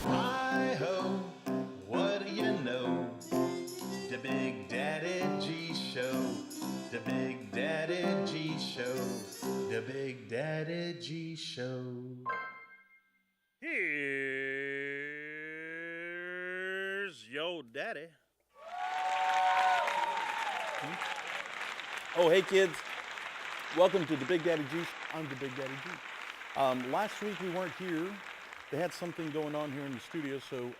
Hi-ho, what do you know? The Big Daddy G Show. The Big Daddy G Show. The Big Daddy G Show. Here's yo daddy. Oh, hey kids. Welcome to the Big Daddy G. I'm the Big Daddy G. Last week we weren't here. They had something going on here in the studio, so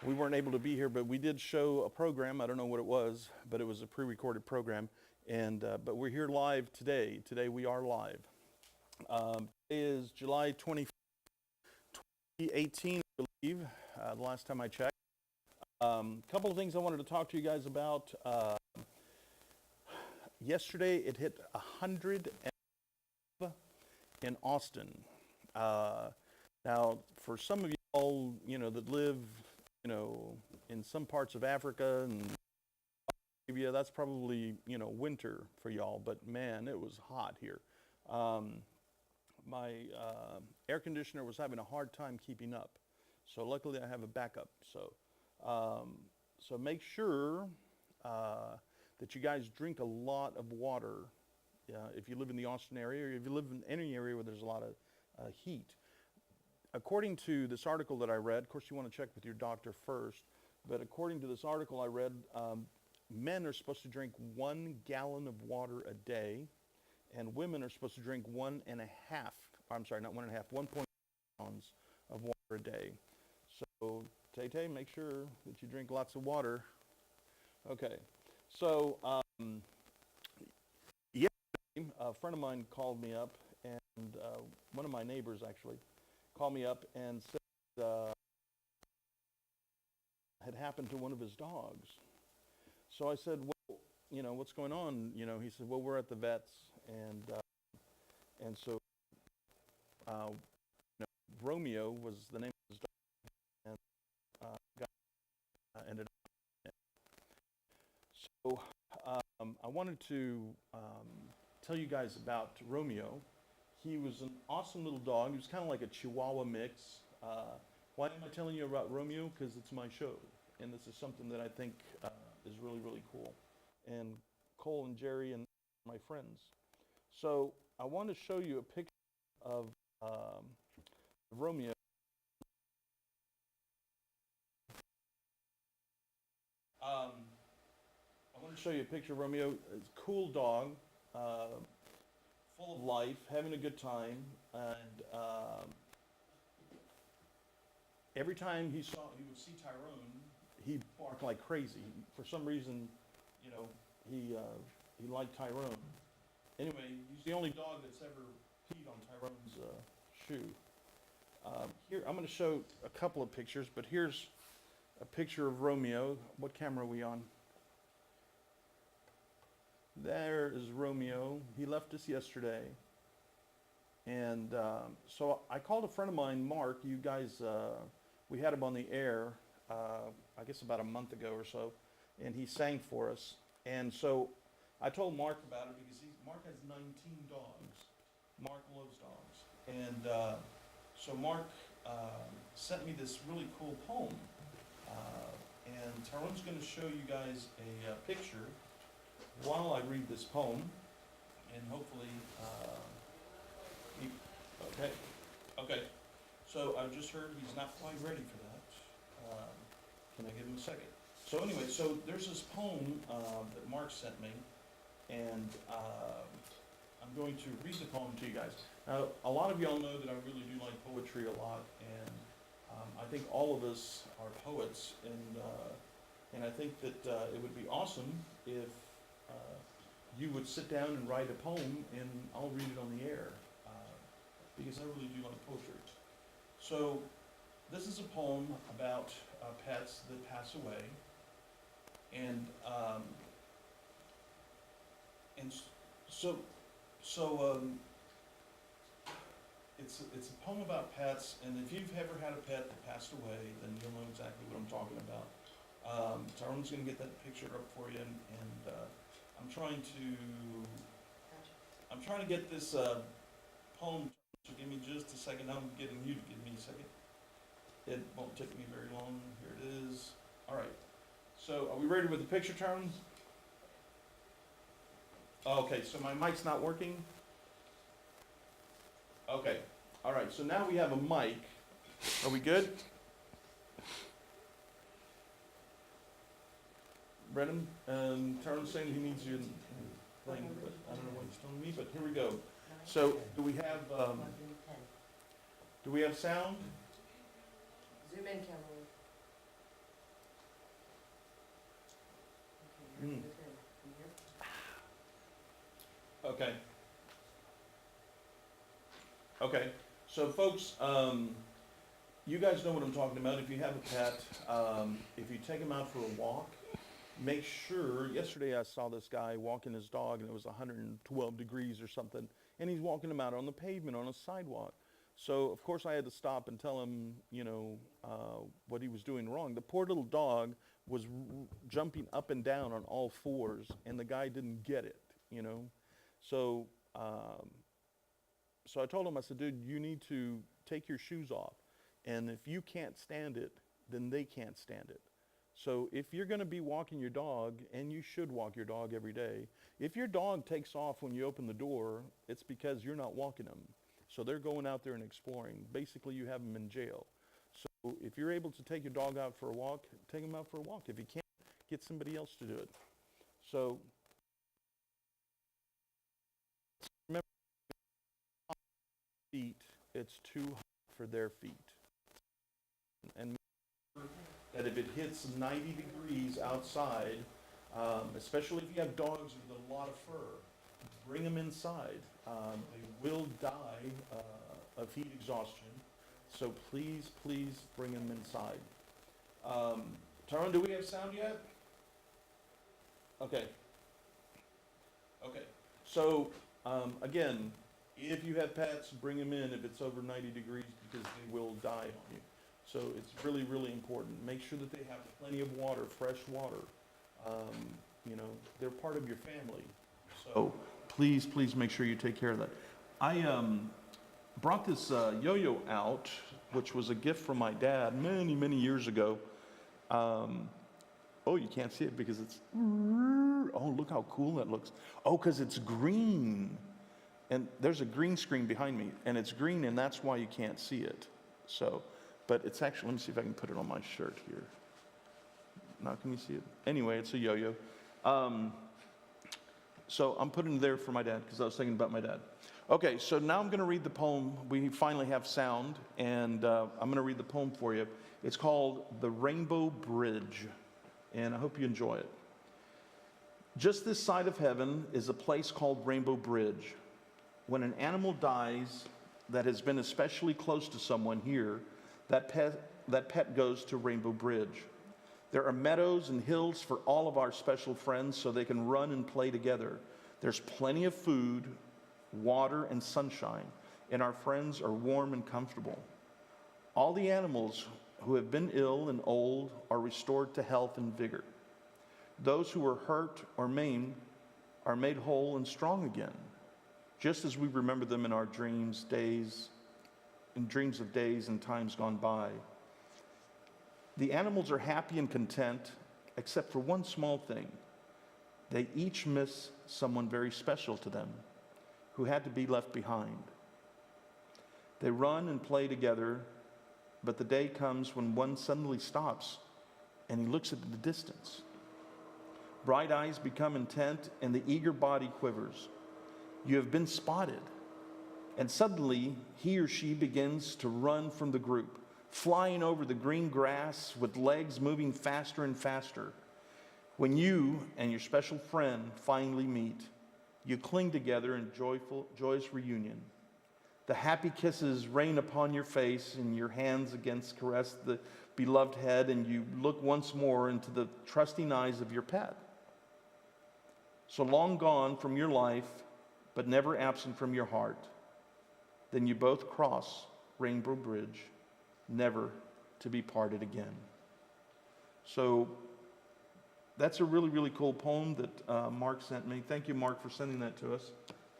we weren't able to be here, but we did show a program. I don't know what it was, but it was a pre-recorded program. And but we're here live today. Today we are live. Today is July 25th, 2018, I believe, the last time I checked. A couple of things I wanted to talk to you guys about. Yesterday it hit 100 in Austin. Now, for some of you all, that live, in some parts of Africa and Arabia, that's probably, winter for y'all. But man, it was hot here. My air conditioner was having a hard time keeping up. So luckily I have a backup. So make sure that you guys drink a lot of water if you live in the Austin area, or if you live in any area where there's a lot of heat. According to this article that I read, of course you want to check with your doctor first, but according to this article I read, men are supposed to drink 1 gallon of water a day, and women are supposed to drink 1.5 gallons of water a day. So, Tay-Tay, make sure that you drink lots of water. Okay, so yesterday, a friend of mine called me up, and one of my neighbors actually called me up and said had happened to one of his dogs. So I said, well, what's going on? He said, well, we're at the vets, and so Romeo was the name of his dog, and ended up. So I wanted to tell you guys about Romeo. He was an awesome little dog. He was kind of like a Chihuahua mix. Why am I telling you about Romeo? Because it's my show, and this is something that I think is really, really cool. And Cole and Jerry and my friends. So I want to show you a picture of Romeo. I want to show you a picture of Romeo. It's a cool dog. Full of life, having a good time, and every time he would see Tyrone, he'd bark like crazy. For some reason, he liked Tyrone. Anyway, he's the only dog that's ever peed on Tyrone's shoe. Here, I'm going to show a couple of pictures, but here's a picture of Romeo. What camera are we on? There is Romeo. He left us yesterday. And so I called a friend of mine, Mark. You guys, we had him on the air, I guess about a month ago or so, and he sang for us. And so I told Mark about it because Mark has 19 dogs. Mark loves dogs. And so Mark sent me this really cool poem. And Tyrone's going to show you guys a picture while I read this poem, and hopefully, okay. So I've just heard he's not quite ready for that. Can I give him a second? So anyway, so there's this poem that Mark sent me, and I'm going to read the poem to you guys. Now, a lot of y'all know that I really do like poetry a lot, and I think all of us are poets, and I think that it would be awesome if you would sit down and write a poem, and I'll read it on the air, because I really do like poetry. So this is a poem about pets that pass away, and so it's a poem about pets, and if you've ever had a pet that passed away, then you'll know exactly what I'm talking about. Tyrone's going to get that picture up for you, and I'm trying trying to get this poem, so give me just a second. I'm getting you to give me a second. It won't take me very long. Here it is. All right. So are we ready with the picture turns? Okay, so my mic's not working. Okay. All right, so now we have a mic. Are we good? Brennan, Tyrone saying he needs you playing, but I don't know what he's telling me, but here we go. So, do we have sound? Zoom in, camera. Mm. Okay. Okay. So, folks, you guys know what I'm talking about. If you have a pet, if you take him out for a walk, make sure. Yesterday, I saw this guy walking his dog, and it was 112 degrees or something, and he's walking him out on the pavement on a sidewalk. So, of course, I had to stop and tell him, what he was doing wrong. The poor little dog was jumping up and down on all fours, and the guy didn't get it, So, so I told him, I said, dude, you need to take your shoes off. And if you can't stand it, then they can't stand it. So if you're going to be walking your dog, and you should walk your dog every day, if your dog takes off when you open the door, it's because you're not walking them. So they're going out there and exploring. Basically, you have them in jail. So if you're able to take your dog out for a walk, take him out for a walk. If you can't, get somebody else to do it. So remember, feet, it's too hot for their feet. And that if it hits 90 degrees outside, especially if you have dogs with a lot of fur, bring them inside. They will die of heat exhaustion. So please, please bring them inside. Tyrone, do we have sound yet? Okay. Okay. So, again, if you have pets, bring them in if it's over 90 degrees because they will die on you. So it's really, really important. Make sure that they have plenty of water, fresh water. They're part of your family. So please, please make sure you take care of that. I brought this yo-yo out, which was a gift from my dad many, many years ago. Oh, you can't see it because it's... Oh, look how cool that looks. Oh, because it's green. And there's a green screen behind me, and it's green, and that's why you can't see it. So... But it's actually, let me see if I can put it on my shirt here. Now, can you see it? Anyway, it's a yo-yo. So I'm putting it there for my dad because I was thinking about my dad. Okay, so now I'm going to read the poem. We finally have sound, and I'm going to read the poem for you. It's called The Rainbow Bridge, and I hope you enjoy it. Just this side of heaven is a place called Rainbow Bridge. When an animal dies that has been especially close to someone here, that pet goes to Rainbow Bridge. There are meadows and hills for all of our special friends so they can run and play together. There's plenty of food, water, and sunshine, and our friends are warm and comfortable. All the animals who have been ill and old are restored to health and vigor. Those who are hurt or maimed are made whole and strong again, just as we remember them in our dreams of days and times gone by. The animals are happy and content, except for one small thing. They each miss someone very special to them, who had to be left behind. They run and play together, but the day comes when one suddenly stops, and he looks at the distance. Bright eyes become intent, and the eager body quivers. You have been spotted. And suddenly, he or she begins to run from the group, flying over the green grass with legs moving faster and faster. When you and your special friend finally meet, you cling together in joyous reunion. The happy kisses rain upon your face, and your hands caress the beloved head, and you look once more into the trusting eyes of your pet. So long gone from your life, but never absent from your heart. Then you both cross Rainbow Bridge, never to be parted again. So that's a really, really cool poem that Mark sent me. Thank you, Mark, for sending that to us.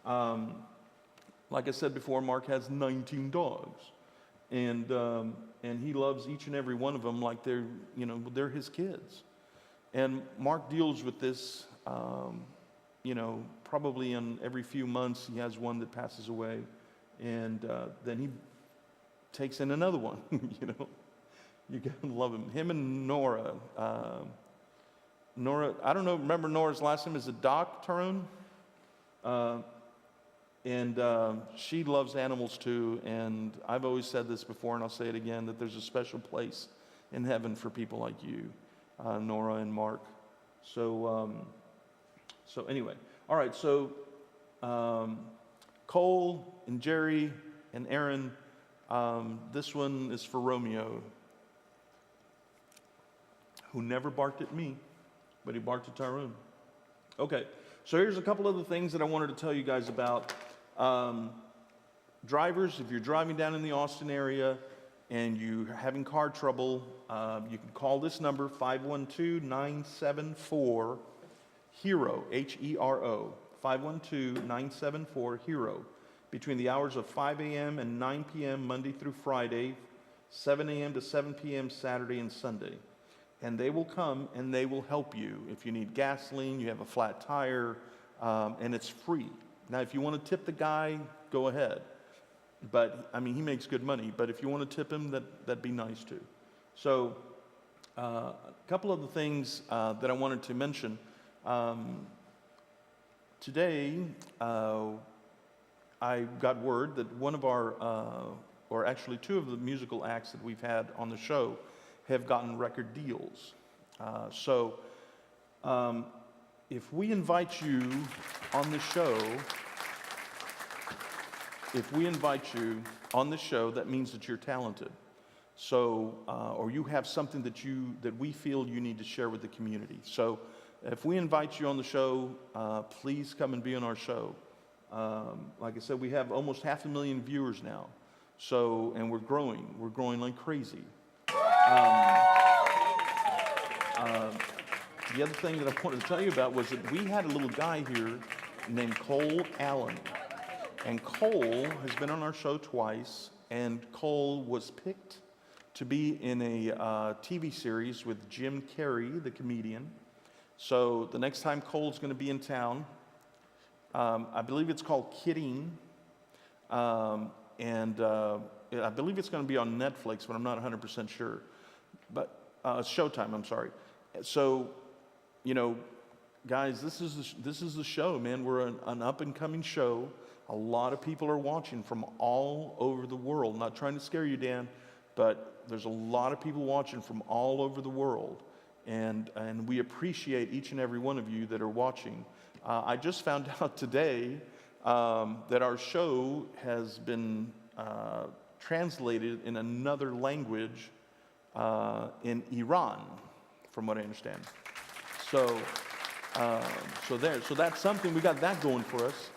Like I said before, Mark has 19 dogs, and he loves each and every one of them like they're his kids. And Mark deals with this, probably in every few months he has one that passes away, and then he takes in another one. You gotta love him. Him and Nora. Nora, I don't know. Remember Nora's last name? Is it Doc, Tyrone? And she loves animals too, and I've always said this before, and I'll say it again, that there's a special place in heaven for people like you, Nora and Mark. So anyway, all right, so Cole and Jerry and Aaron, this one is for Romeo, who never barked at me, but he barked at Tyrone. Okay, so here's a couple other things that I wanted to tell you guys about. Drivers, if you're driving down in the Austin area and you're having car trouble, you can call this number, 512-974-HERO, H-E-R-O, 512-974-HERO, between the hours of 5 a.m. and 9 p.m. Monday through Friday, 7 a.m. to 7 p.m. Saturday and Sunday. And they will come and they will help you. If you need gasoline, you have a flat tire, and it's free. Now, if you want to tip the guy, go ahead. But, I mean, he makes good money. But if you want to tip him, that'd be nice too. So, a couple of the things that I wanted to mention. Today, I got word that one of our, or actually two of the musical acts that we've had on the show have gotten record deals. If we invite you on the show, that means that you're talented. So, or you have something that we feel you need to share with the community. So, if we invite you on the show, please come and be on our show. Like I said, we have almost 500,000 viewers now. So, and we're growing like crazy. The other thing that I wanted to tell you about was that we had a little guy here named Cole Allen. And Cole has been on our show twice, and Cole was picked to be in a TV series with Jim Carrey, the comedian. So the next time Cole's going to be in town, I believe it's called Kidding, and I believe it's going to be on Netflix, but I'm not 100% sure. But Showtime, I'm sorry. So, guys, this is the show, man. We're an up-and-coming show. A lot of people are watching from all over the world. Not trying to scare you, Dan, but there's a lot of people watching from all over the world. And we appreciate each and every one of you that are watching. I just found out today that our show has been translated in another language in Iran, from what I understand. So that's something, we got that going for us.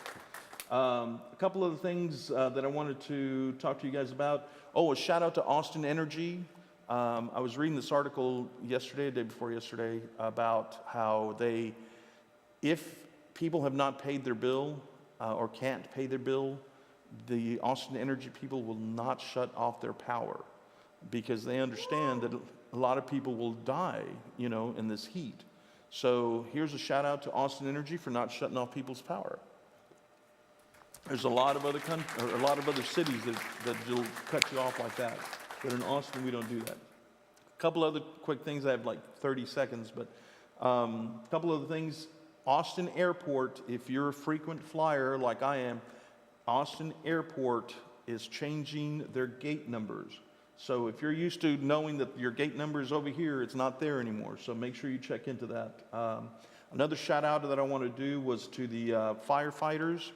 A couple of the things that I wanted to talk to you guys about. Oh, a shout out to Austin Energy. I was reading this article yesterday, the day before yesterday, about how if people have not paid their bill or can't pay their bill, the Austin Energy people will not shut off their power because they understand that a lot of people will die, in this heat. So here's a shout out to Austin Energy for not shutting off people's power. There's a lot of other cities that will cut you off like that. But in Austin, we don't do that. A couple other quick things. I have like 30 seconds, but a couple other things. Austin Airport, if you're a frequent flyer like I am, Austin Airport is changing their gate numbers. So if you're used to knowing that your gate number is over here, it's not there anymore. So make sure you check into that. Another shout out that I want to do was to the firefighters.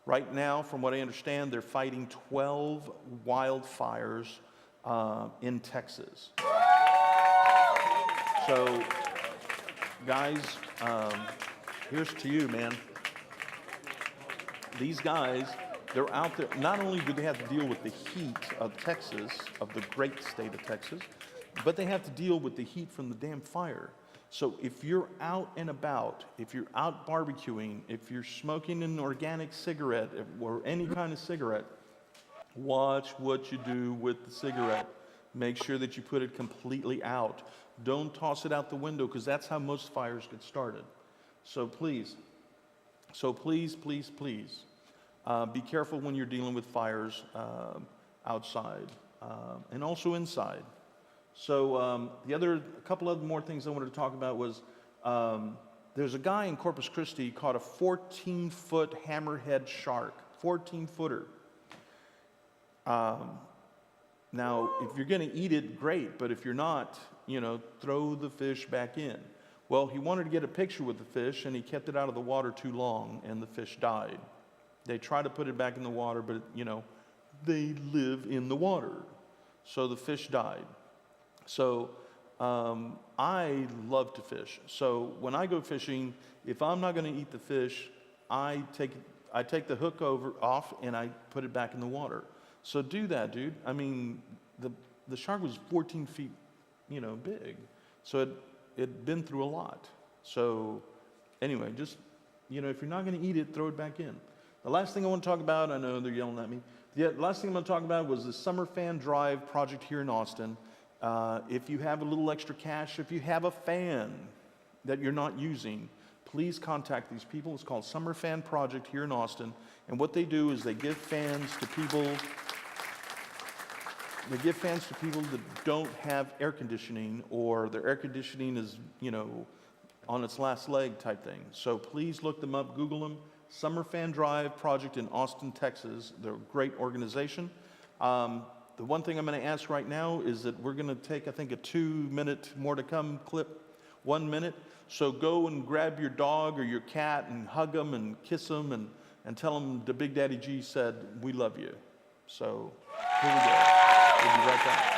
Right now, from what I understand, they're fighting 12 wildfires in Texas. So, guys, here's to you, man. These guys, they're out there. Not only do they have to deal with the heat of Texas, of the great state of Texas, but they have to deal with the heat from the damn fire. So if you're out and about, if you're out barbecuing, if you're smoking an organic cigarette or any kind of cigarette, watch what you do with the cigarette. Make sure that you put it completely out. Don't toss it out the window, because that's how most fires get started. So please, please, be careful when you're dealing with fires outside and also inside. So a couple of more things I wanted to talk about was there's a guy in Corpus Christi caught a 14-foot hammerhead shark, 14-footer. Now, if you're going to eat it, great, but if you're not, throw the fish back in. Well, he wanted to get a picture with the fish, and he kept it out of the water too long, and the fish died. They tried to put it back in the water, but, they live in the water. So the fish died. So I love to fish. So when I go fishing, if I'm not going to eat the fish, I take the hook off and I put it back in the water. So do that, dude. I mean, the shark was 14 feet, big. So it'd been through a lot. So anyway, just, if you're not going to eat it, throw it back in. The last thing I want to talk about, I know they're yelling at me. The last thing I'm going to talk about was the Summer Fan Drive project here in Austin. If you have a little extra cash, if you have a fan that you're not using, please contact these people. It's called Summer Fan Project here in Austin. And what they do is they give fans to people that don't have air conditioning, or their air conditioning is, on its last leg type thing. So please look them up, Google them. Summer Fan Drive Project in Austin, Texas. They're a great organization. The one thing I'm going to ask right now is that we're going to take, I think, a 2-minute more to come clip, 1 minute. So go and grab your dog or your cat and hug them and kiss them and tell them the Big Daddy G said, "We love you." So here we go. We'll be right back.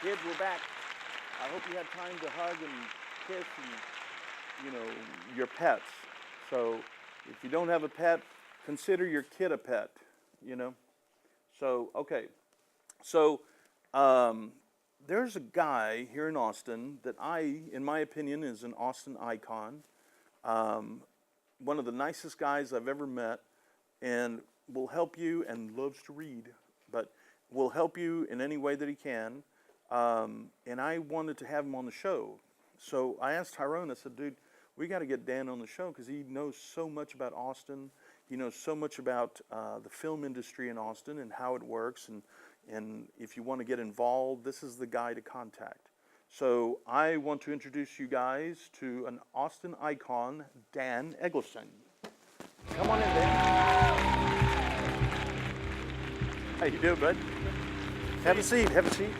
Kids, we're back. I hope you had time to hug and kiss and, your pets. So if you don't have a pet, consider your kid a pet, So, okay. So there's a guy here in Austin that in my opinion, is an Austin icon. One of the nicest guys I've ever met, and will help you, and loves to read, but will help you in any way that he can. And I wanted to have him on the show. So I asked Tyrone, I said, dude, we got to get Dan on the show because he knows so much about Austin. He knows so much about the film industry in Austin and how it works. And if you want to get involved, this is the guy to contact. So I want to introduce you guys to an Austin icon, Dan Eggleston. Come on in, Dan. How you doing, bud? Have a seat, have a seat.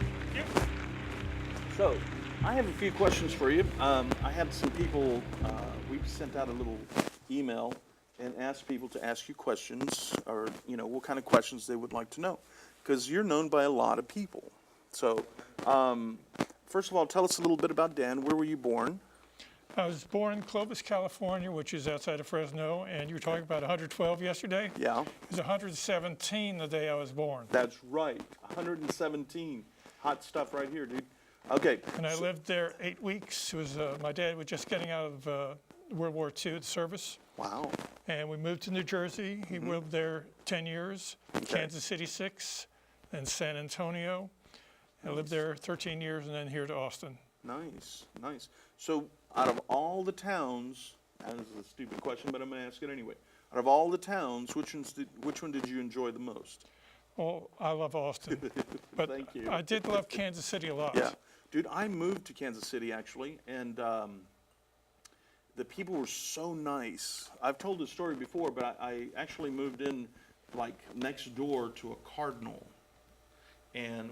So, I have a few questions for you. I had some people, we sent out a little email and asked people to ask you questions, or, what kind of questions they would like to know. Because you're known by a lot of people. So, first of all, tell us a little bit about Dan. Where were you born? I was born in Clovis, California, which is outside of Fresno, and you were talking about 112 yesterday? Yeah. It was 117 the day I was born. That's right, 117. Hot stuff right here, dude. Okay. And I lived there 8 weeks. It was my dad was just getting out of World War II, the service. Wow. And we moved to New Jersey. He lived there 10 years, Kansas City 6, then San Antonio. I lived there 13 years and then here to Austin. Nice, nice. So out of all the towns, and this is a stupid question, but I'm going to ask it anyway. Out of all the towns, which one did you enjoy the most? Well, I love Austin, but Thank you. I did love Kansas City a lot. Yeah. Dude, I moved to Kansas City actually, and the people were so nice. I've told this story before, but I actually moved in like next door to a cardinal, and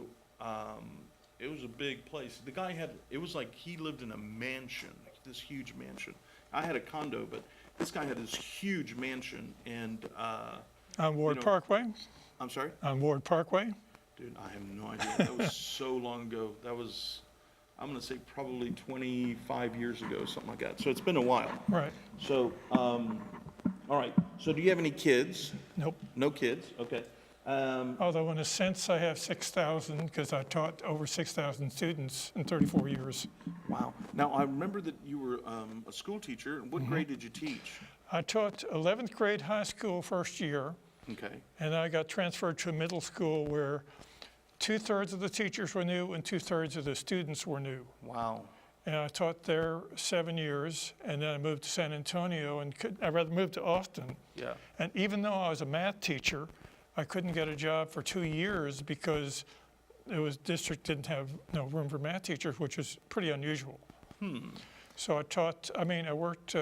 it was a big place. The guy it was like he lived in a mansion, this huge mansion. I had a condo, but this guy had this huge mansion, and On Ward Parkway? I'm sorry? On Ward Parkway? Dude, I have no idea. That was so long ago. That was, I'm going to say probably 25 years ago, something like that. So it's been a while. Right. So, all right. So do you have any kids? Nope. No kids? Okay. Although in a sense I have 6,000 because I taught over 6,000 students in 34 years. Wow. Now, I remember that you were a school teacher. What grade did you teach? I taught 11th grade high school first year, Okay. and I got transferred to a middle school where 2/3 of the teachers were new and 2/3 of the students were new. Wow. And I taught there 7 years, and then I moved to San Antonio, and I'd rather move to Austin. Yeah. And even though I was a math teacher, I couldn't get a job for 2 years because district didn't have no room for math teachers, which is pretty unusual. So I worked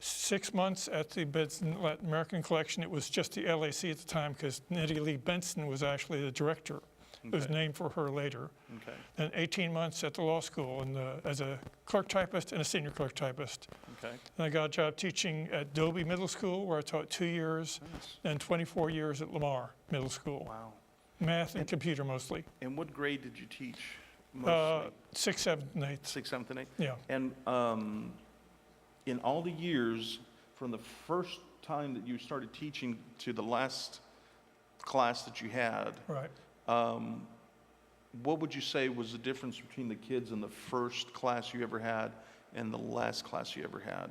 6 months at the Benson Latin American Collection. It was just the LAC at the time because Nettie Lee Benson was actually the director. It was Okay. named for her later. Okay. Then 18 months at the law school as a clerk typist and a senior clerk typist. Okay. And I got a job teaching at Dobie Middle School where I taught 2 years, Nice. and 24 years at Lamar Middle School. Wow. Math and computer mostly. And what grade did you teach mostly? 6th, 7th, and 8th. 6th, 7th, and 8th? Yeah. And in all the years, from the first time that you started teaching to the last class that you had, Right. what would you say was the difference between the kids in the first class you ever had and the last class you ever had?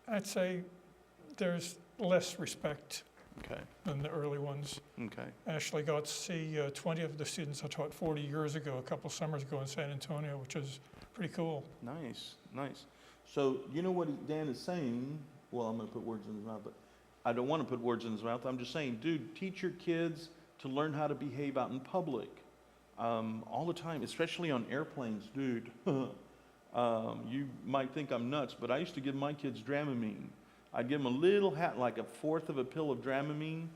I'd say there's less respect Okay, than the early ones. okay, I actually got to see 20 of the students I taught 40 years ago, a couple summers ago in San Antonio, which is pretty cool. nice, nice. So you know what Dan is saying? Well, I'm going to put words in his mouth, but I don't want to put words in his mouth. I'm just saying, dude, teach your kids to learn how to behave out in public all the time, especially on airplanes, dude. You might think I'm nuts, but I used to give my kids Dramamine. I'd give them a little hat, like a fourth of a pill of Dramamine,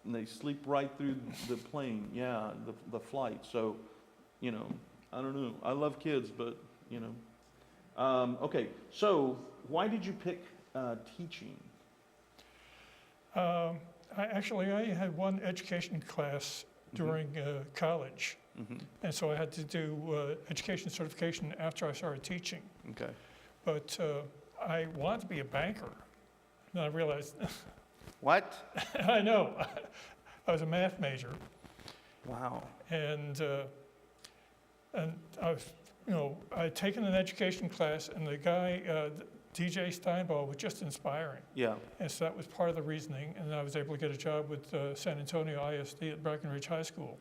and they sleep right through the plane, yeah, the flight. So, you know, I don't know. I love kids, but, you know. Okay, so why did you pick teaching? I had one education class during college, and so I had to do education certification after I started teaching. Okay. But I wanted to be a banker. Then I realized, What? I know, I was a math major, Wow. and I was, I had taken an education class, and the guy, DJ Steinball, was just inspiring. Yeah. And so that was part of the reasoning, and I was able to get a job with San Antonio ISD at Breckenridge High School.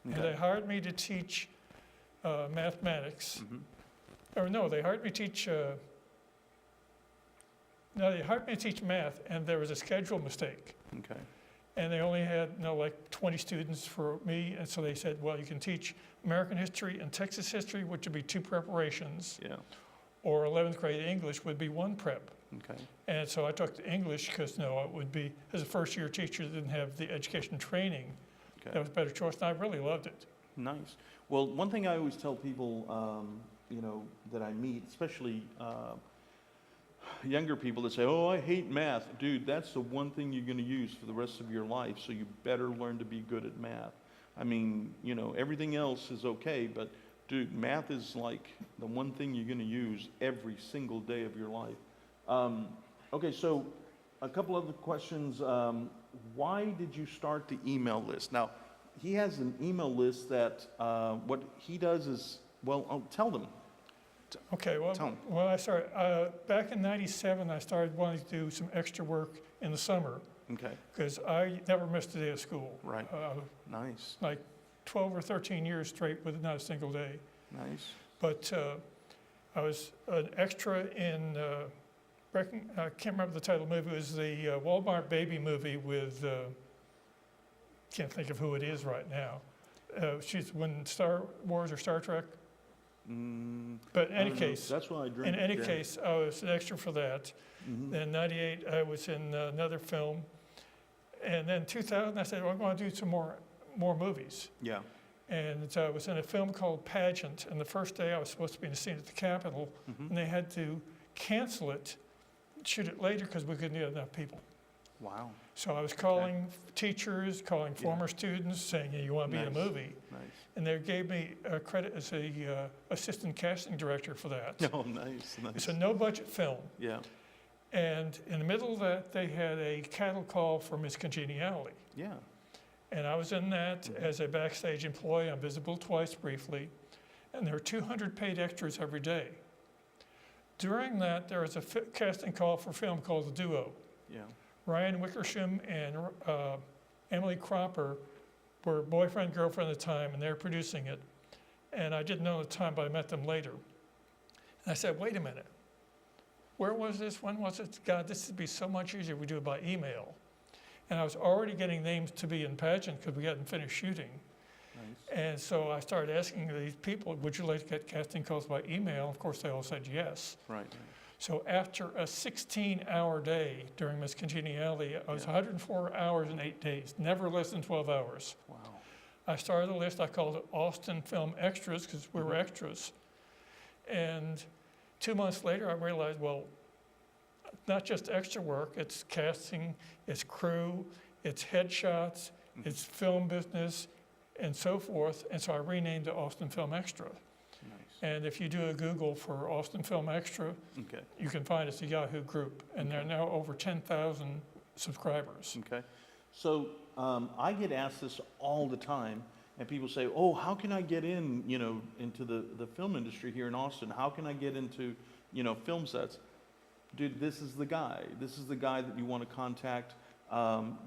And they hired me to teach mathematics. Or no, they hired me to teach, they hired me to teach math, and there was a schedule mistake. Okay. And they only had, like 20 students for me, and so they said, well, you can teach American history and Texas history, which would be 2 preparations, Yeah. or 11th grade English would be 1 prep. Okay. And so I took the English because, it would be, as a first-year teacher that didn't have the education training, Okay. that was a better choice, and I really loved it. Nice. Well, one thing I always tell people, that I meet, especially younger people that say, "Oh, I hate math." Dude, that's the one thing you're going to use for the rest of your life, so you better learn to be good at math. I mean, everything else is okay, but dude, math is like the one thing you're going to use every single day of your life. Okay, so a couple other questions. Why did you start the email list? Now, he has an email list that what he does is, well, I'll tell them. Okay, well, Tell 'em. when I started, back in '97, I started wanting to do some extra work in the summer Okay, because I never missed a day of school. right. Nice, Like 12 or 13 years straight with not a single day. nice. But I was an extra in, I can't remember the title of the movie, it was the Walmart Baby movie with, can't think of who it is right now. She's when Star Wars or Star Trek. But in I any don't know. case, That's why I drink. in any yeah. case, I was an extra for that. Mhm. Then '98, I was in another film. And then 2000, I said, well, I'm going to do some more movies. Yeah, And I was in a film called Pageant, and the first day I was supposed to be in a scene at the Capitol, Mhm. and they had to cancel it, shoot it later because we couldn't get enough people. wow, So I was calling teachers, calling former students, saying, hey, you want to be in a Nice. movie? nice. And they gave me a credit as a assistant casting director for that. Oh, nice, nice. It's a no-budget film. Yeah, And in the middle of that, they had a cattle call for Miss Congeniality. yeah, And I was in that as a backstage employee. I'm visible twice briefly. And there were 200 paid extras every day. During that, there was a casting call for a film called The Duo. yeah. Ryan Wickersham and Emily Cropper were boyfriend, girlfriend at the time, and they were producing it. And I didn't know at the time, but I met them later. And I said, wait a minute. Where was this? When was it? God, this would be so much easier if we do it by email. And I was already getting names to be in Pageant because we hadn't finished shooting. Nice. And so I started asking these people, would you like to get casting calls by email? Of course, they all said yes. Right, So after a 16-hour day during Miss Congeniality, I was Yeah. 104 hours in 8 days, never less than 12 hours. wow. I started a list, I called it Austin Film Extras because we were extras. And 2 months later, I realized, well, not just extra work, it's casting, it's crew, it's headshots, it's film business, and so forth. And so I renamed it Austin Film Extra. Nice. And if you do a Google for Austin Film Extra, Okay, you can find us a Yahoo group, and there are now over 10,000 subscribers. okay. So I get asked this all the time, and people say, "Oh, how can I get in, into the film industry here in Austin? How can I get into, film sets?" Dude, this is the guy. This is the guy that you want to contact.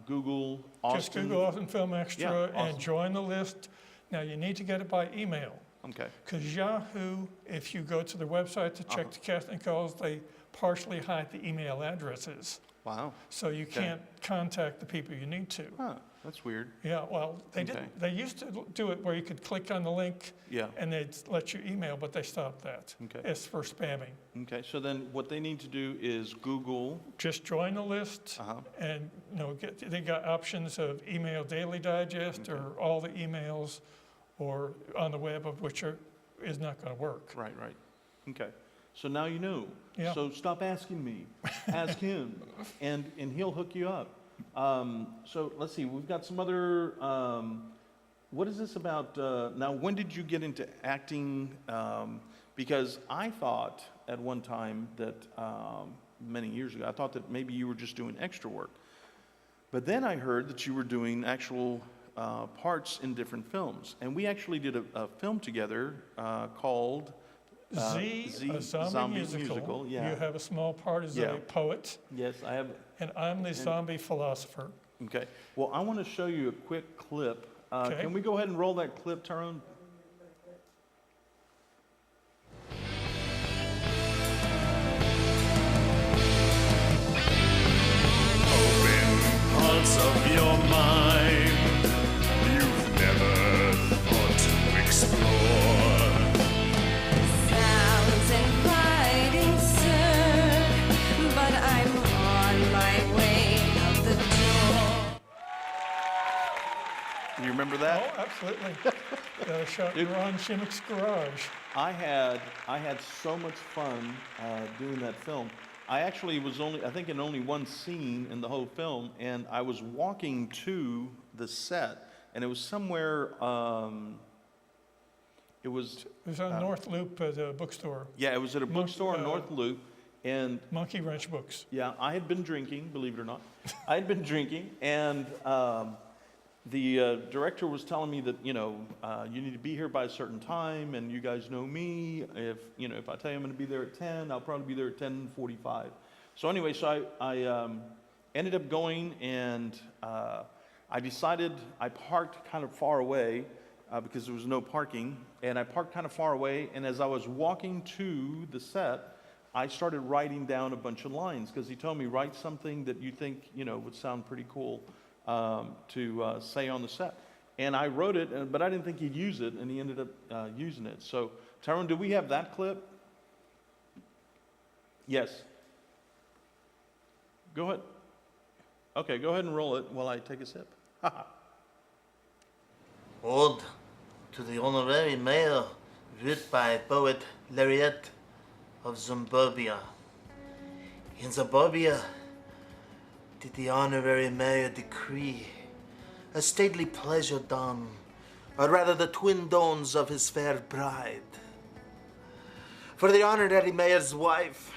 Google Austin. Just Google Austin Film Extra Yeah, and Austin. join the list. Now, you need to get it by email, Okay. because Yahoo, if you go to their website to check the casting calls, they partially hide the email addresses. Wow. So you Okay. can't contact the people you need to. Huh. That's weird. Yeah, well, they Okay. didn't. They used to do it where you could click on the link Yeah. and they'd let you email, but they stopped that. Okay. It's for spamming. Okay. So then, what they need to do is Google. Just join the list Uh-huh. and, they got options of email daily digest or all the emails or on the web, of which is not going to work. Right. Right. Okay. So now you know. Yeah. So stop asking me. Ask him, and he'll hook you up. So let's see. We've got some other. What is this about? Now, when did you get into acting? Because I thought at one time that many years ago, I thought that maybe you were just doing extra work. But then I heard that you were doing actual parts in different films, and we actually did a film together called. Z, a zombie musical. Yeah. You have a small part as Yeah. a poet, Yes, I have. and I'm the zombie philosopher. Okay. Well, I want to show you a quick clip. Okay. Can we go ahead and roll that clip, Tyrone? Parts of your mind you've never thought to explore. Sounds inviting, sir, but I'm on my way out the door. Do you remember Oh, that? absolutely. Shot in Ron Shimmick's garage. I had so much fun doing that film. I actually was I think in only one scene in the whole film, and I was walking to the set, and it was somewhere. It was. It was on North Loop at a bookstore, Yeah, it was at a bookstore in North Loop, and Monkey Wrench Books. yeah, I had been drinking, believe it or not. I had been drinking, and the director was telling me that, you need to be here by a certain time, and you guys know me. If I tell you I'm going to be there at 10, I'll probably be there at 10:45. So anyway, I ended up going, and I decided I parked kind of far away because there was no parking, and I parked kind of far away, and as I was walking to the set, I started writing down a bunch of lines, because he told me, write something that you think, would sound pretty cool to say on the set. And I wrote it, but I didn't think he'd use it, and he ended up using it. So, Tyrone, do we have that clip? Yes. Go ahead. Okay, go ahead and roll it while I take a sip. Ode to the honorary mayor, writ by poet laureate of Zimbabwe. In Zimbabwe, did the honorary mayor decree a stately pleasure done, or rather the twin dawns of his fair bride. For the honorary mayor's wife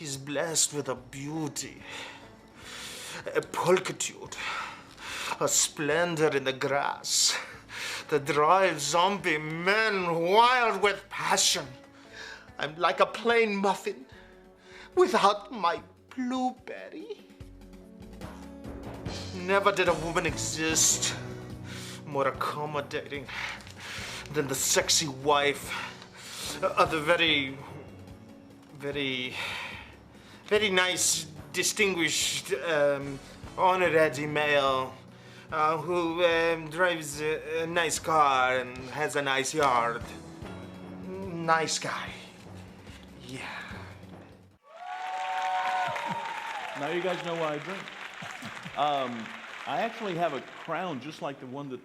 is blessed with a beauty, a pulchritude, a splendor in the grass that drives zombie men wild with passion. I'm like a plain muffin without my blueberry. Never did a woman exist more accommodating than the sexy wife of the very nice, distinguished, honorary male who drives a nice car and has a nice yard. Nice guy. Yeah. Now you guys know why I drink. I actually have a crown just like the one that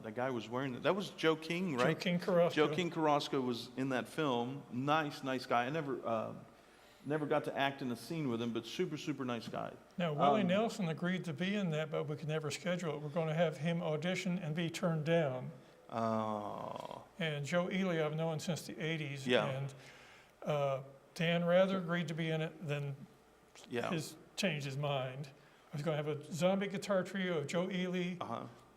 the guy was wearing. That was Joe King, right? Joe King Carrasco. Joe King Carrasco was in that film. Nice guy. I never got to act in a scene with him, but super nice guy. Now, Willie Nelson agreed to be in that, but we could never schedule it. We're going to have him audition and be turned down. Oh. And Joe Ely, I've known since the 80s. Yeah. And Dan Rather agreed to be in it, then Yeah. changed his mind. I was going to have a zombie guitar trio of Joe Ely,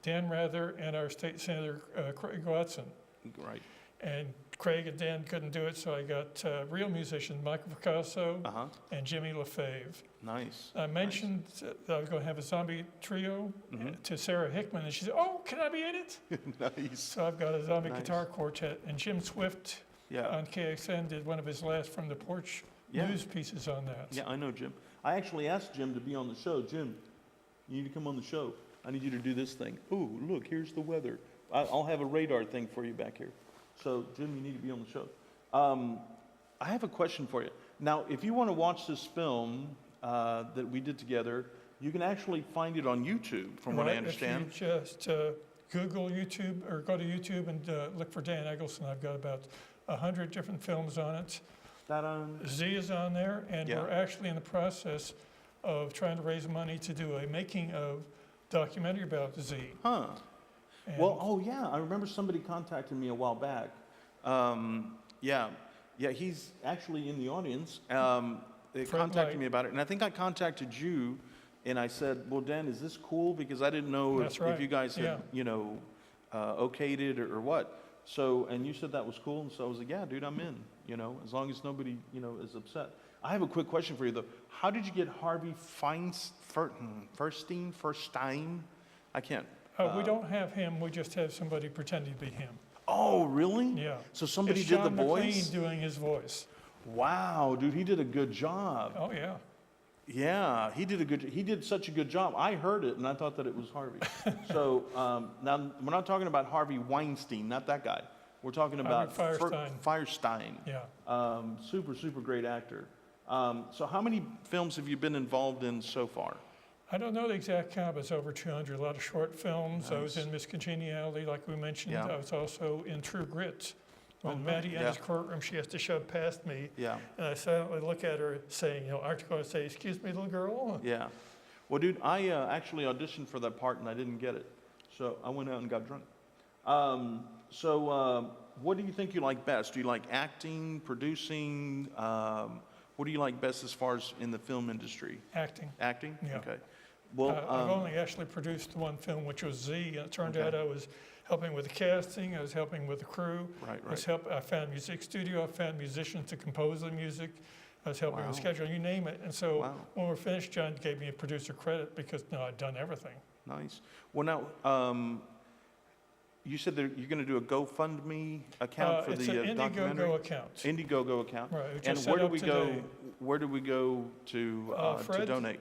Dan Rather, and our state senator, Craig Watson. Right. And Craig and Dan couldn't do it, so I got real musicians, Michael Picasso and Jimmy LaFave. Nice. I mentioned that I was going to have a zombie trio to Sarah Hickman, and she said, "Oh, can I be in it?" Nice. So I've got a zombie guitar quartet, and Jim Swift on KXN did one of his last From the Porch news pieces on that. Yeah, I know Jim. I actually asked Jim to be on the show. Jim, you need to come on the show. I need you to do this thing. Ooh, look, here's the weather. I'll have a radar thing for you back here. So, Jim, you need to be on the show. I have a question for you. Now, if you want to watch this film that we did together, you can actually find it on YouTube, from what I understand. If you just Google YouTube or go to YouTube and look for Dan Eggleston, I've got about 100 different films on it. Z is on there, and we're actually in the process of trying to raise money to do a making of documentary about Z. Huh. And Well, I remember somebody contacted me a while back. He's actually in the audience. They Fred contacted Light. me about it, and I think I contacted you, and I said, well, Dan, is this cool? Because I didn't know That's if right. you guys had, okayed it or what. So, and you said that was cool, and so I was like, yeah, dude, I'm in, as long as nobody, is upset. I have a quick question for you, though. How did you get Harvey Fierstein? I can't. we don't have him, we just have somebody pretending to be him. Oh, really? Yeah. So somebody It's did the Sean voice? McLean doing his voice. Wow, dude, he did a good job. Oh, yeah. Yeah, he did such a good job. I heard it and I thought that it was Harvey. So now we're not talking about Harvey Weinstein, not that guy. We're talking about Fierstein. Yeah. Super great actor. So how many films have you been involved in so far? I don't know the exact count, but it's over 200. A lot of short films. I was Nice. in Miss Congeniality, like we mentioned. Yeah. I was also in True Grit. When Maddie enters courtroom, she has to shove past me. Yeah. And I silently look at her saying, aren't you going to say, "Excuse me, little girl"? Yeah. Well, dude, I actually auditioned for that part and I didn't get it. So I went out and got drunk. What do you think you like best? Do you like acting, producing? What do you like best as far as in the film industry? Acting. Acting? Yeah. Okay. Well, I've only actually produced one film, which was Z, and it turned Okay. out I was helping with the casting, I was helping with the crew. Right, I found a music studio, I found musicians to compose the music, I was helping with Wow. scheduling, you name it. And so Wow. when we're finished, John gave me a producer credit because, no, I'd done everything. Nice. Well, now, you said that you're going to do a GoFundMe account for It's the an documentary? Indiegogo account. Indiegogo account. Right, it And just where set do up we go? today. Where do we go to Fred? donate?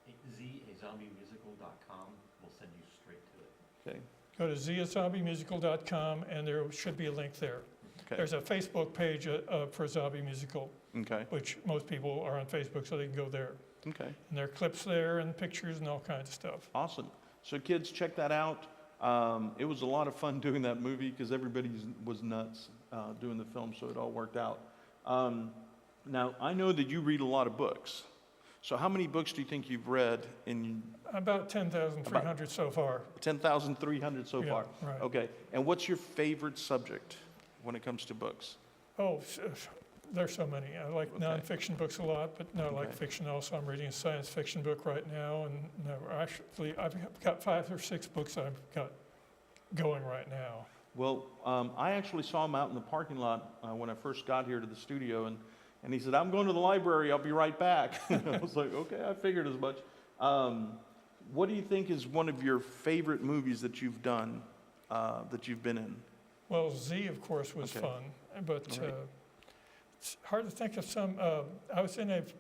It's zazombimusical.com will send you straight to it. Okay. Go to ziazombimusical.com, and there should be a link there. Okay. There's a Facebook page for Zombie Musical, Okay. which most people are on Facebook, so they can go there. Okay. And there are clips there and pictures and all kinds of stuff. Awesome. So kids, check that out. It was a lot of fun doing that movie because everybody was nuts doing the film, so it all worked out. Now, I know that you read a lot of books. So how many books do you think you've read in About 10,300 so far. 10,300 so Yeah, far? right. Okay. And what's your favorite subject when it comes to books? Oh, there's so many. I like Okay. nonfiction books a lot, but no, I like Okay. fiction also. I'm reading a science fiction book right now, and no, actually, I've got 5 or 6 books I've got going right now. Well, I actually saw him out in the parking lot when I first got here to the studio, and he said, "I'm going to the library, I'll be right back." I was like, okay, I figured as much. What do you think is one of your favorite movies that you've done, that you've been in? Well, Z, of course, was Okay. fun, but All right. it's hard to think of some. I was in it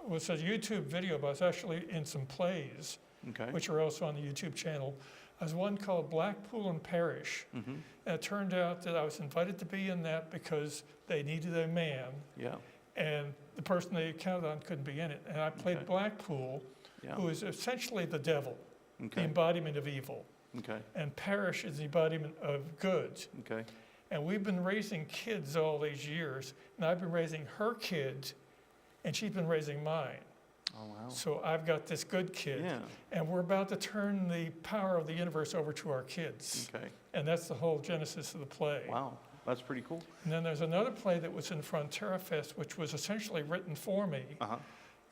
was a YouTube video, but I was actually in some plays, Okay. which are also on the YouTube channel. There's one called Blackpool and Parish, Mm-hmm. and it turned out that I was invited to be in that because they needed a man, Yeah. and the person they counted on couldn't be in it. And I played Okay. Blackpool, Yeah. who is essentially the devil, the Okay. embodiment of evil, Okay. and Parish is the embodiment of good. Okay. And we've been raising kids all these years, and I've been raising her kids, and she's been raising mine. Oh wow. So I've got this good kid, Yeah. and we're about to turn the power of the universe over to our kids. Okay. And that's the whole genesis of the play. Wow. That's pretty cool. And then there's another play that was in Frontera Fest, which was essentially written for me, Uh-huh.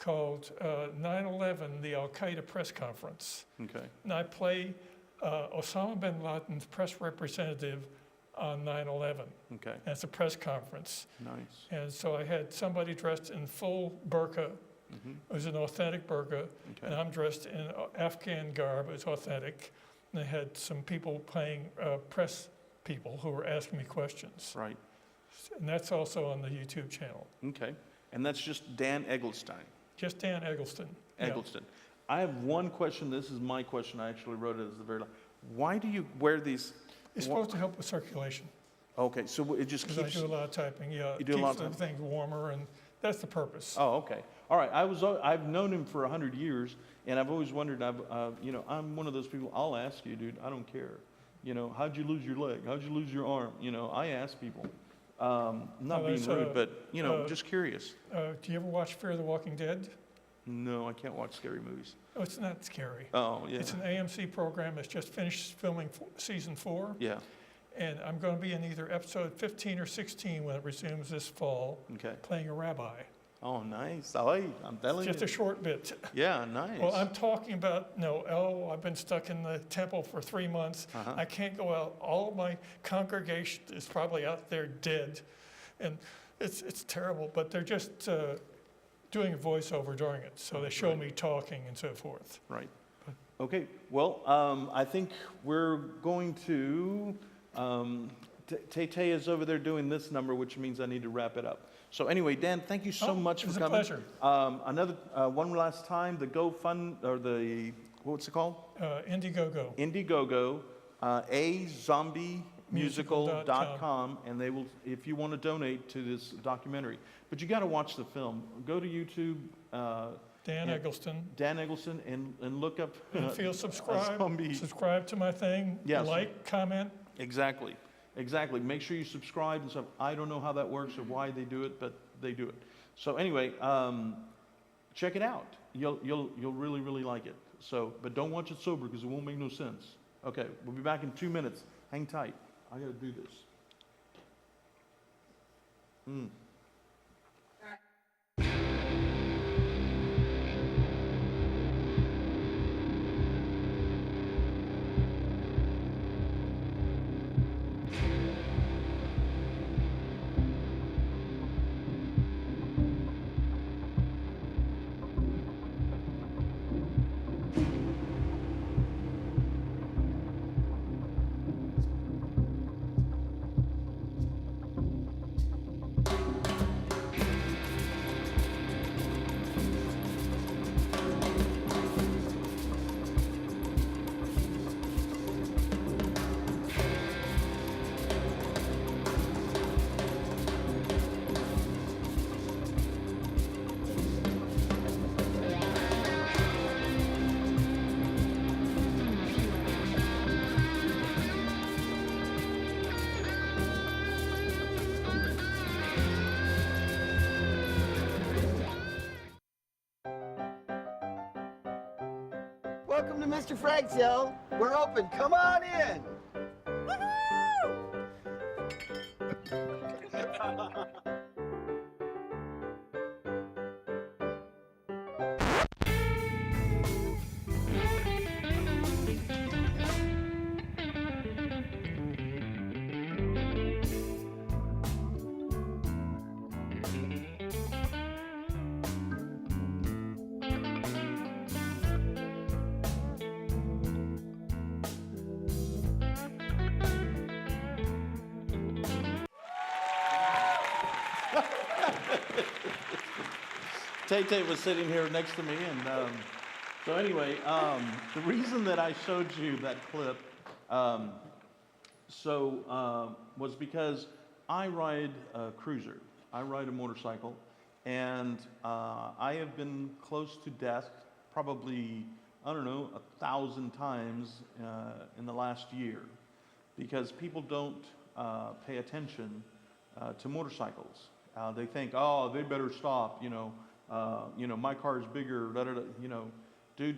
called 9/11, the Al-Qaeda Press Conference. Okay. And I play Osama bin Laden's press representative on 9/11. Okay. And it's a press conference. Nice. And so I had somebody dressed in full burqa. Mm-hmm. It was an authentic burqa. And Okay. I'm dressed in Afghan garb. It was authentic. And they had some people playing press people who were asking me questions. Right. And that's also on the YouTube channel. Okay. And that's just Dan Eggleston. Just Dan Eggleston. Yeah. Eggleston. I have one question. This is my question. I actually wrote it as the very last. Why do you wear these? It's supposed to help with circulation. Okay, so it just Because I keeps. do a lot of typing. Yeah, You it do a lot keeps of the things warmer, and that's the purpose. Oh, okay. All right. I've known him for 100 years, and I've always wondered. I'm one of those people. I'll ask you, dude. I don't care. How'd you lose your leg? How'd you lose your arm? I ask people. Not Well, being that's, rude, but just curious. Do you ever watch Fear the Walking Dead? No, I can't watch scary movies. Oh, it's not scary. Oh, yeah. It's an AMC program that's just finished filming season 4. Yeah. And I'm going to be in either episode 15 or 16 when it resumes this fall, Okay. playing a rabbi. Oh, nice. I'm telling Just you. a short bit. Yeah, nice. Well, I'm talking about, I've been stuck in the temple for 3 months. Uh-huh. I can't go out. All of my congregation is probably out there dead. And it's terrible, but they're just doing a voiceover during it. So they show Right. me talking and so forth. Right. Okay. Well, I think we're going to. Tay is over there doing this number, which means I need to wrap it up. So anyway, Dan, thank you so Oh, much it was for a coming. pleasure. Another one last time, the GoFund or the what's it called? Indiegogo. Indiegogo, azombimusical.com, and they will, if you want to donate to this documentary. But you got to watch the film. Go to YouTube, Dan Yeah. Eggleston. Dan Eggleston, and look up. And feel subscribe. zombie. Subscribe to my thing. Yes. Like, comment. Exactly. Make sure you subscribe and stuff. I don't know how that works or why they do it, but they do it. So anyway, check it out. You'll really, really like it. So, but don't watch it sober because it won't make no sense. Okay, we'll be back in 2 minutes. Hang tight. I gotta do this. Mr. Frank's, y'all. We're open. Come on in. Tay was sitting here next to me, and so anyway, the reason that I showed you that clip was because I ride a cruiser. I ride a motorcycle, and I have been close to death probably, I don't know, 1,000 times in the last year, because people don't pay attention to motorcycles. They think, oh, they better stop, my car is bigger, dude,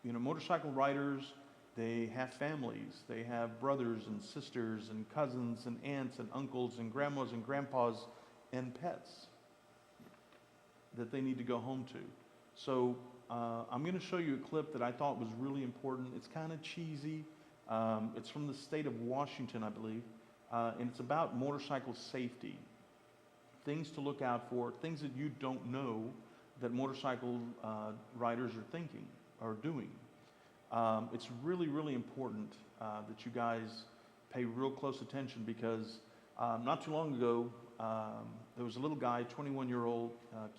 motorcycle riders, they have families, they have brothers and sisters and cousins and aunts and uncles and grandmas and grandpas and pets that they need to go home to. So I'm going to show you a clip that I thought was really important. It's kind of cheesy. It's from the state of Washington, I believe, and it's about motorcycle safety. Things to look out for, things that you don't know that motorcycle riders are thinking or doing. It's really, really important that you guys pay real close attention, because not too long ago, there was a little guy, 21-year-old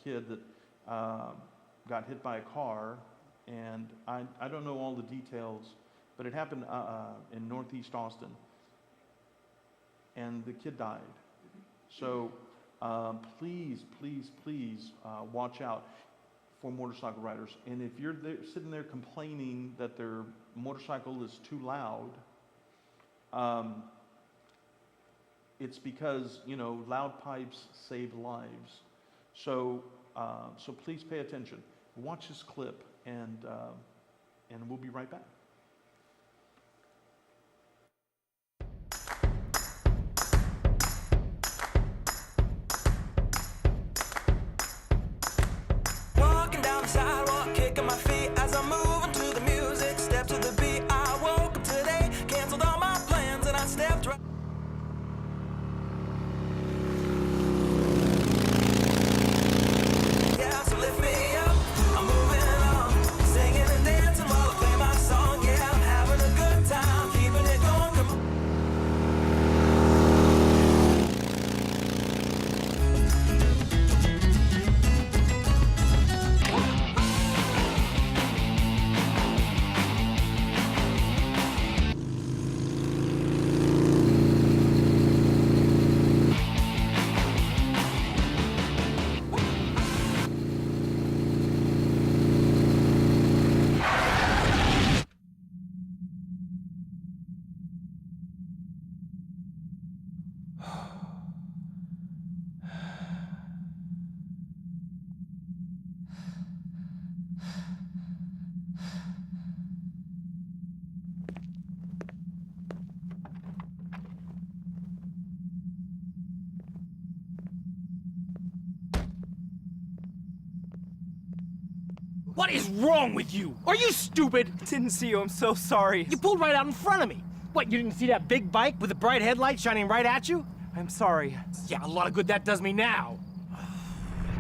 kid that got hit by a car, and I don't know all the details, but it happened in Northeast Austin, and the kid died. So please, please, please watch out for motorcycle riders. And if you're there, sitting there complaining that their motorcycle is too loud, it's because, loud pipes save lives. So please pay attention. Watch this clip, and we'll be right back. Walking down the sidewalk, kicking my feet as I'm moving to the music. Step to the beat. I woke up today, canceled all my plans, and I stepped right. Yeah, so lift me up. I'm moving on, singing and dancing while I play my song. Yeah, I'm having a good time, keeping it going. Come on. What is wrong with you? Are you stupid? Didn't see you, I'm so sorry. You pulled right out in front of me. What, you didn't see that big bike with the bright headlights shining right at you? I'm sorry. Yeah, a lot of good that does me now. I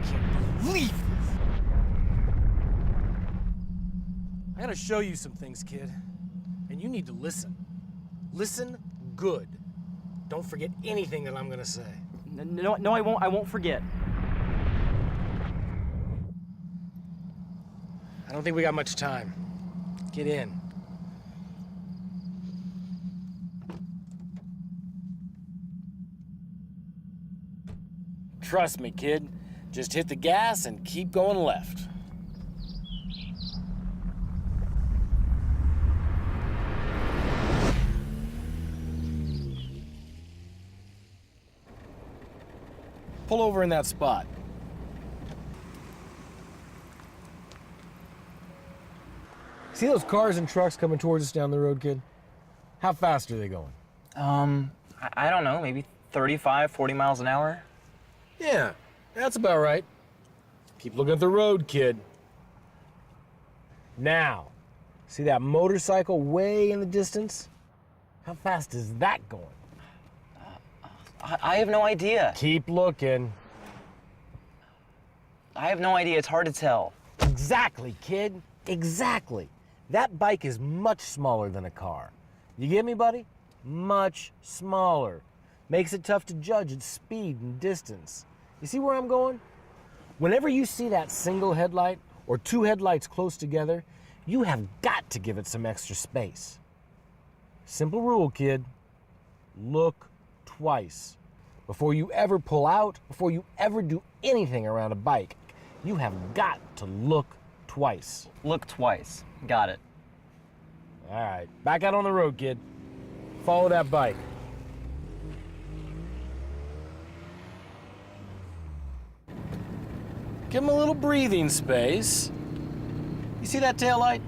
can't believe this. I gotta show you some things, kid. And you need to listen. Listen good. Don't forget anything that I'm gonna say. No, I won't. I won't forget. I don't think we got much time. Get in. Trust me, kid. Just hit the gas and keep going left. Pull over in that spot. See those cars and trucks coming towards us down the road, kid? How fast are they going? I don't know, maybe 35, 40 miles an hour? Yeah, that's about right. Keep looking at the road, kid. Now, see that motorcycle way in the distance? How fast is that going? I have no idea. Keep looking. I have no idea. It's hard to tell. Exactly, kid. Exactly. That bike is much smaller than a car. You get me, buddy? Much smaller. Makes it tough to judge its speed and distance. You see where I'm going? Whenever you see that single headlight or two headlights close together, you have got to give it some extra space. Simple rule, kid. Look twice. Before you ever pull out, before you ever do anything around a bike, you have got to look twice. Look twice. Got it. All right, back out on the road, kid. Follow that bike. Give him a little breathing space. You see that taillight?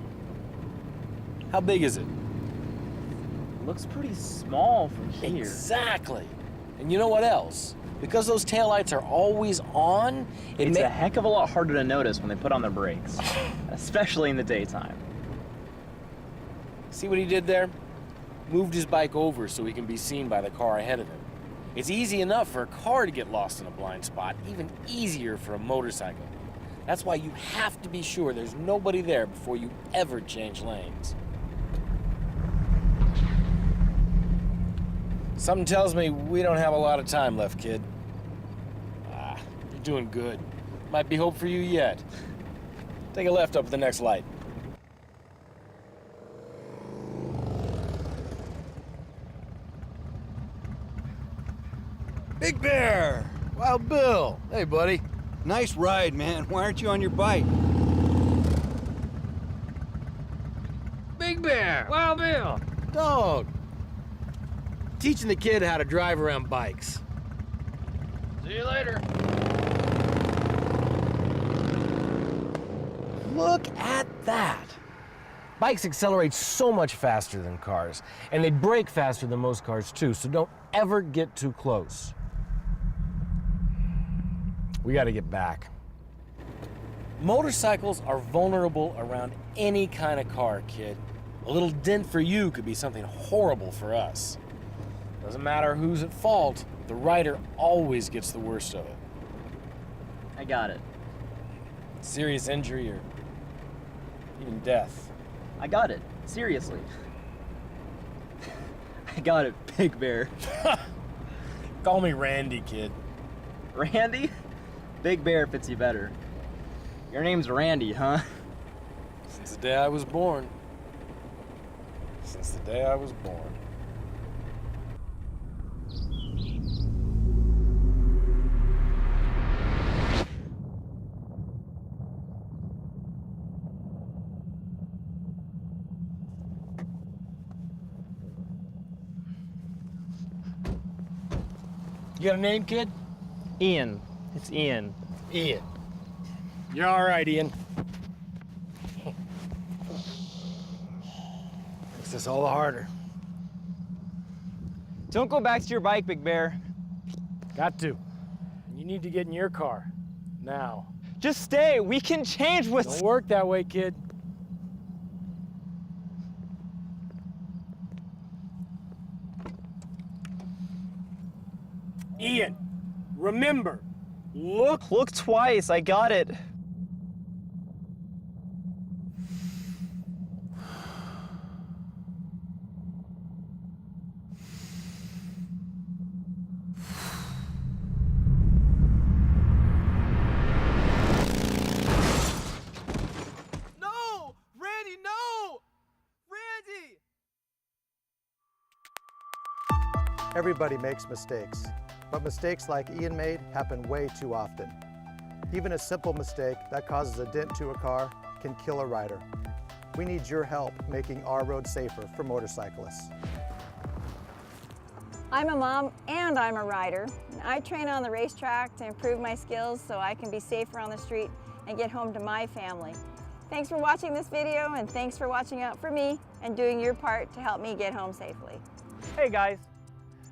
How big is it? Looks pretty small from here. Exactly. And you know what else? Because those taillights are always on, It's a heck of a lot harder to notice when they put on their brakes, especially in the daytime. See what he did there? Moved his bike over so he can be seen by the car ahead of him. It's easy enough for a car to get lost in a blind spot, even easier for a motorcycle. That's why you have to be sure there's nobody there before you ever change lanes. Something tells me we don't have a lot of time left, kid. You're doing good. Might be hope for you yet. Take a left up at the next light. Big Bear! Wild Bill! Hey, buddy. Nice ride, man. Why aren't you on your bike? Big Bear! Wild Bill! Dog! Teaching the kid how to drive around bikes. See you later. Look at that. Bikes accelerate so much faster than cars, and they brake faster than most cars too, so don't ever get too close. We gotta get back. Motorcycles are vulnerable around any kind of car, kid. A little dent for you could be something horrible for us. Doesn't matter who's at fault, the rider always gets the worst of it. I got it. Serious injury or even death. I got it. Seriously. I got it, Big Bear. Call me Randy, kid. Randy? Big Bear fits you better. Your name's Randy, huh? Since the day I was born. Since the day I was born. You got a name, kid? Ian. It's Ian. Ian. You're all right, Ian. Makes this all the harder. Don't go back to your bike, Big Bear. Got to. You need to get in your car. Now. Just stay. We can change what's... Don't work that way, kid. Ian, remember, look twice. I got it. No! Randy, no! Randy! Everybody makes mistakes, but mistakes like Ian made happen way too often. Even a simple mistake that causes a dent to a car can kill a rider. We need your help making our road safer for motorcyclists. I'm a mom and I'm a rider. I train on the racetrack to improve my skills so I can be safer on the street and get home to my family. Thanks for watching this video, and thanks for watching out for me and doing your part to help me get home safely. Hey guys,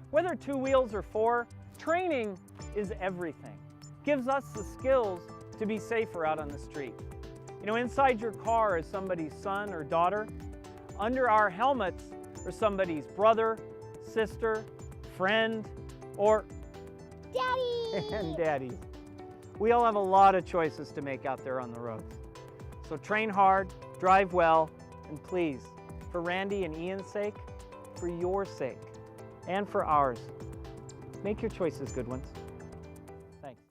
whether 2 wheels or 4, training is everything. Gives us the skills to be safer out on the street. You know, inside your car is somebody's son or daughter. Under our helmets are somebody's brother, sister, friend, or daddy and daddy. We all have a lot of choices to make out there on the roads. So train hard, drive well, and please, for Randy and Ian's sake, for your sake, and for ours, make your choices good ones. Thanks.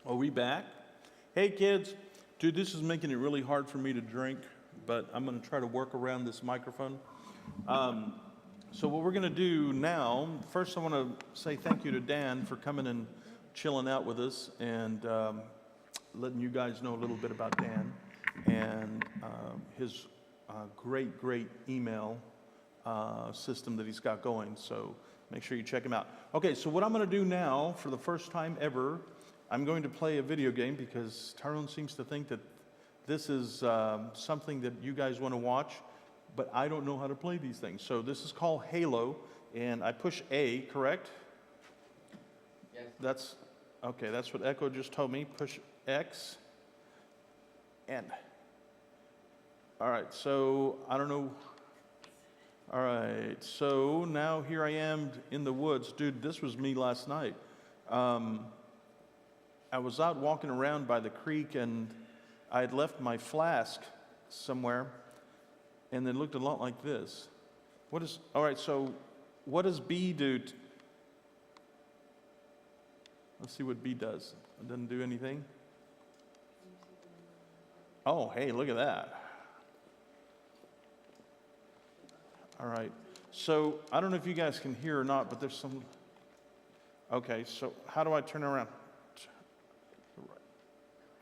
Are we back? Hey kids, dude, this is making it really hard for me to drink, but I'm gonna try to work around this microphone. So what we're gonna do now, first I wanna say thank you to Dan for coming and chilling out with us and letting you guys know a little bit about Dan and his great email system that he's got going. So make sure you check him out. Okay, so what I'm gonna do now, for the first time ever, I'm going to play a video game because Tyrone seems to think that this is something that you guys want to watch, but I don't know how to play these things. So this is called Halo, and I push A, correct? Yes. That's, okay, that's what Echo just told me. Push X, and. All right, so I don't know. All right, so now here I am in the woods. Dude, this was me last night. I was out walking around by the creek and I had left my flask somewhere and it looked a lot like this. All right, so what does B do? Let's see what B does. It doesn't do anything. Oh, hey, look at that. All right, so I don't know if you guys can hear or not, but there's some, okay, so how do I turn around?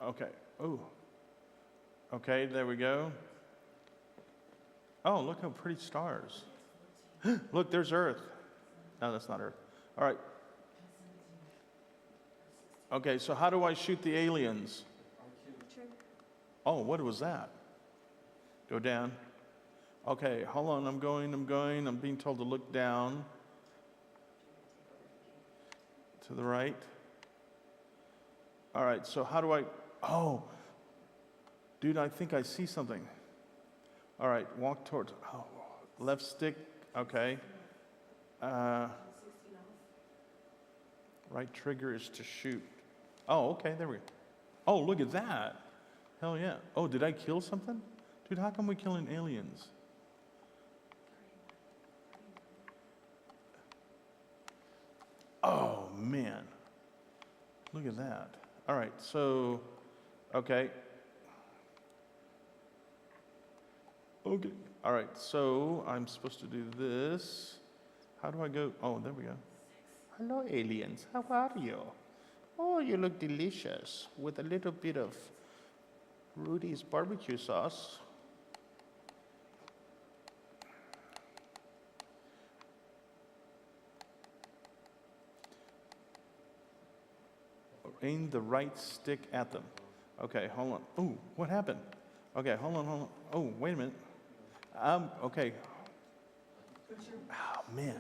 Okay, oh, okay, there we go. Oh, look how pretty stars. Look, there's Earth. No, that's not Earth. All right. Okay, so how do I shoot the aliens? Oh, what was that? Go down. Okay, hold on, I'm going. I'm being told to look down. To the right. All right, so how do I, oh, dude, I think I see something. All right, walk towards, oh, left stick, okay. Right trigger is to shoot. Oh, okay, there we go. Oh, look at that. Hell yeah. Oh, did I kill something? Dude, how come we're killing aliens? Oh, man. Look at that. All right, so, okay. Okay, all right, so I'm supposed to do this. How do I go? Oh, there we go. Hello, aliens. How are you? Oh, you look delicious with a little bit of Rudy's barbecue sauce. Aim the right stick at them. Okay, hold on. Oh, what happened? Okay, hold on. Oh, wait a minute. Okay. Oh, man.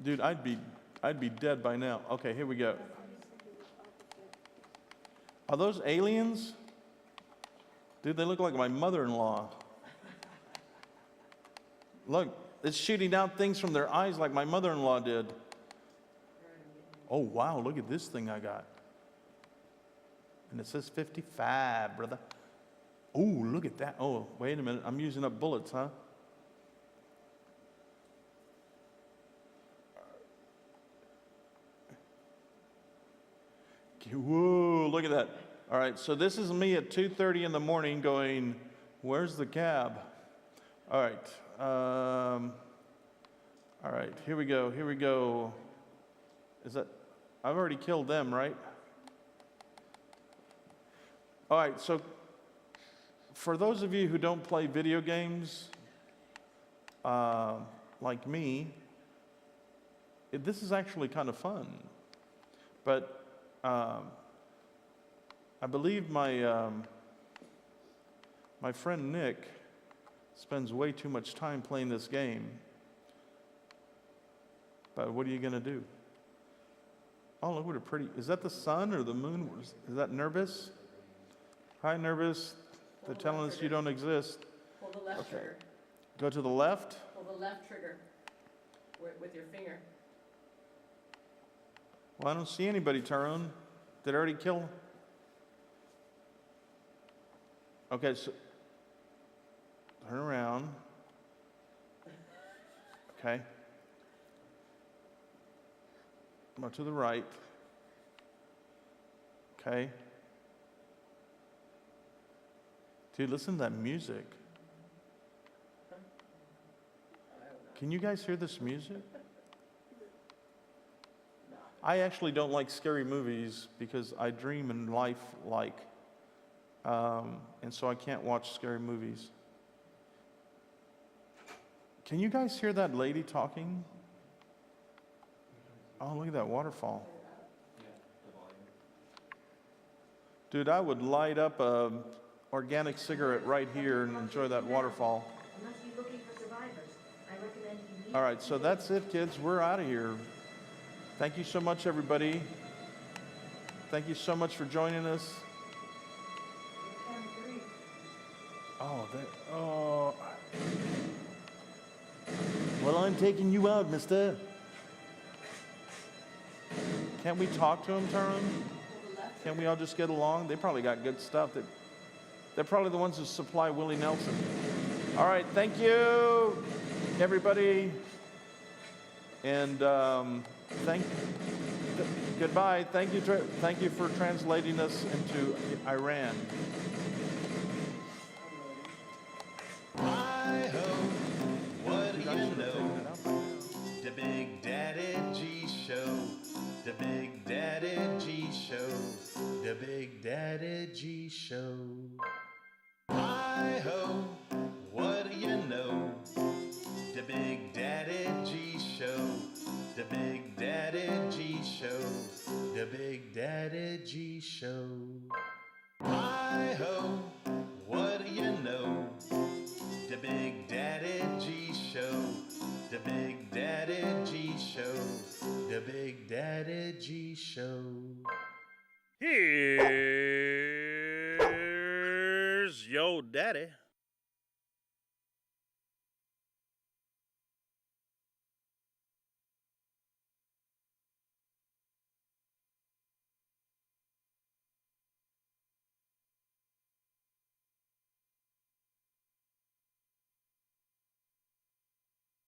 Dude, I'd be dead by now. Okay, here we go. Are those aliens? Dude, they look like my mother-in-law. Look, it's shooting out things from their eyes like my mother-in-law did. Oh, wow, look at this thing I got. And it says 55, brother. Oh, look at that. Oh, wait a minute. I'm using up bullets, huh? Whoa, look at that. All right, so this is me at 2:30 in the morning going, where's the cab? All right, here we go. Is that, I've already killed them, right? All right, so for those of you who don't play video games, like me, this is actually kind of fun. But I believe my friend Nick spends way too much time playing this game. But what are you going to do? Oh, look what a pretty... Is that the sun or the moon? Is that Nervous? Hi, Nervous. They're telling us you don't exist. Pull the left trigger. Go to the left. Pull the left trigger with your finger. Well, I don't see anybody, Tyrone. Did I already kill? Okay, so turn around. Okay. Go to the right. Okay. Dude, listen to that music. Can you guys hear this music? I actually don't like scary movies because I dream in life like, and so I can't watch scary movies. Can you guys hear that lady talking? Oh, look at that waterfall. Dude, I would light up a organic cigarette right here and enjoy that waterfall. All right, so that's it, kids. We're out of here. Thank you so much, everybody. Thank you so much for joining us. Oh. Well, I'm taking you out, mister. Can't we talk to them, Tyrone? Can't we all just get along? They probably got good stuff. They're probably the ones who supply Willie Nelson. All right, thank you, everybody. And goodbye. Thank you for translating us into Iran. Hi-ho, what do you know? The Big Daddy G Show. The Big Daddy G Show. The Big Daddy G Show. Hi-ho, what do you know? The Big Daddy G Show. The Big Daddy G Show. The Big Daddy G Show. Hi-ho, what do you know? The Big Daddy G Show. The Big Daddy G Show. The Big Daddy G Show. Here's your daddy.